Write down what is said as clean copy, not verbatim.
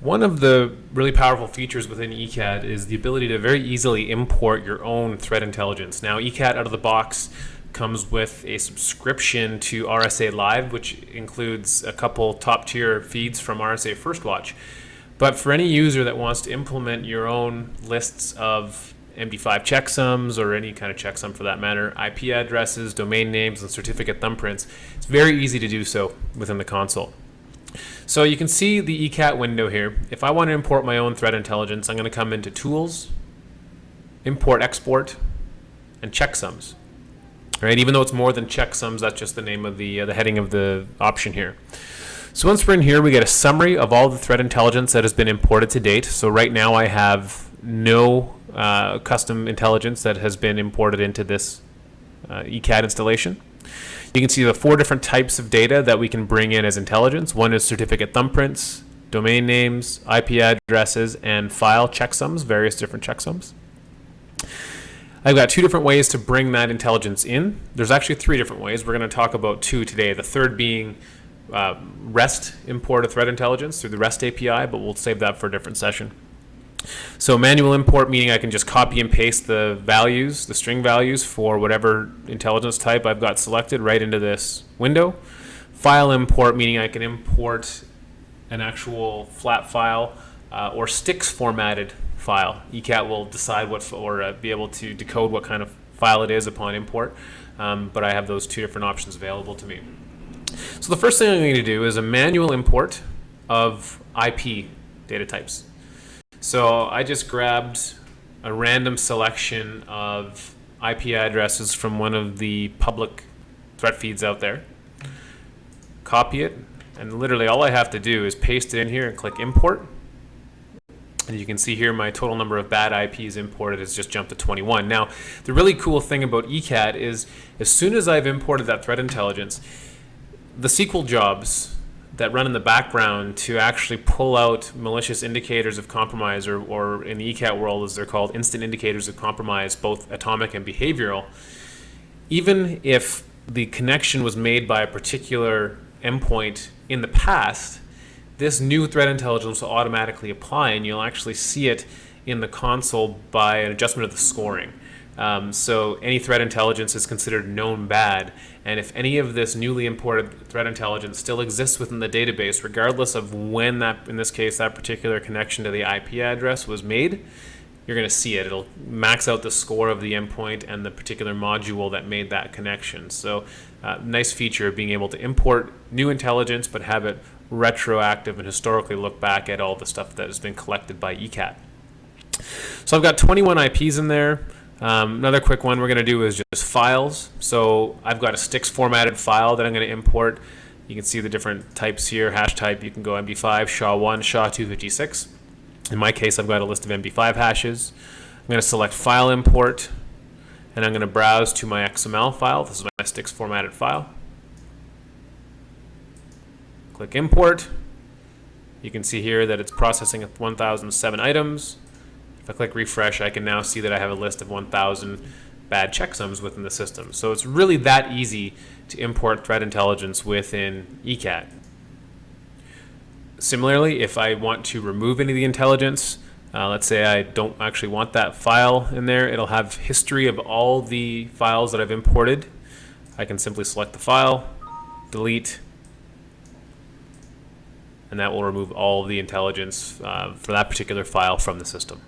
One of the really powerful features within ECAT is the ability to very easily import your own threat intelligence. Now, ECAT out of the box comes with a subscription to RSA Live, which includes a couple top-tier feeds from RSA First Watch. But for any user that wants to implement your own lists of MD5 checksums, or any kind of checksum for that matter, IP addresses, domain names, and certificate thumbprints, it's very easy to do so within the console. So you can see the ECAT window here. If I want to import my own threat intelligence, I'm going to come into Tools, Import Export, and Checksums. Right? Even though it's more than checksums, that's just the name of the heading of the option here. So once we're in here, we get a summary of all the threat intelligence that has been imported to date. So right now I have no custom intelligence that has been imported into this ECAT installation. You can see the 4 different types of data that we can bring in as intelligence. One is certificate thumbprints, domain names, IP addresses, and file checksums, various different checksums. I've got 2 different ways to bring that intelligence in. There's actually 3 different ways. We're going to talk about 2 today. The third being REST import of threat intelligence through the REST API, but we'll save that for a different session. So manual import, meaning I can just copy and paste the values, the string values for whatever intelligence type I've got selected right into this window. File import, meaning I can import an actual flat file or sticks formatted file. ECAT will decide what, or be able to decode what kind of file it is upon import, but I have those 2 different options available to me. So the first thing I'm going to do is a manual import of IP data types. So I just grabbed a random selection of IP addresses from one of the public threat feeds out there, copy it, and literally all I have to do is paste it in here and click import. And you can see here my total number of bad IPs imported has just jumped to 21. Now, the really cool thing about ECAT is as soon as I've imported that threat intelligence, the SQL jobs that run in the background to actually pull out malicious indicators of compromise, or in the ECAT world as they're called, instant indicators of compromise, both atomic and behavioral, even if the connection was made by a particular endpoint in the past, this new threat intelligence will automatically apply, and you'll actually see it in the console by an adjustment of the scoring. So any threat intelligence is considered known bad, and if any of this newly imported threat intelligence still exists within the database, regardless of when that, in this case, that particular connection to the IP address was made, you're going to see it. It'll max out the score of the endpoint and the particular module that made that connection. So nice feature of being able to import new intelligence but have it retroactive and historically look back at all the stuff that has been collected by ECAT. So I've got 21 IPs in there. Another quick one we're going to do is just files. So I've got a sticks formatted file that I'm going to import. You can see the different types here. Hash type, you can go MD5, SHA-1, SHA-256. In my case, I've got a list of MD5 hashes. I'm going to select file import, and I'm going to browse to my XML file. This is my sticks formatted file. Click import. You can see here that it's processing 1,007 items. If I click refresh, I can now see that I have a list of 1,000 bad checksums within the system. So it's really that easy to import threat intelligence within ECAT. Similarly, if I want to remove any of the intelligence, let's say I don't actually want that file in there, it'll have history of all the files that I've imported. I can simply select the file, delete, and that will remove all of the intelligence for that particular file from the system.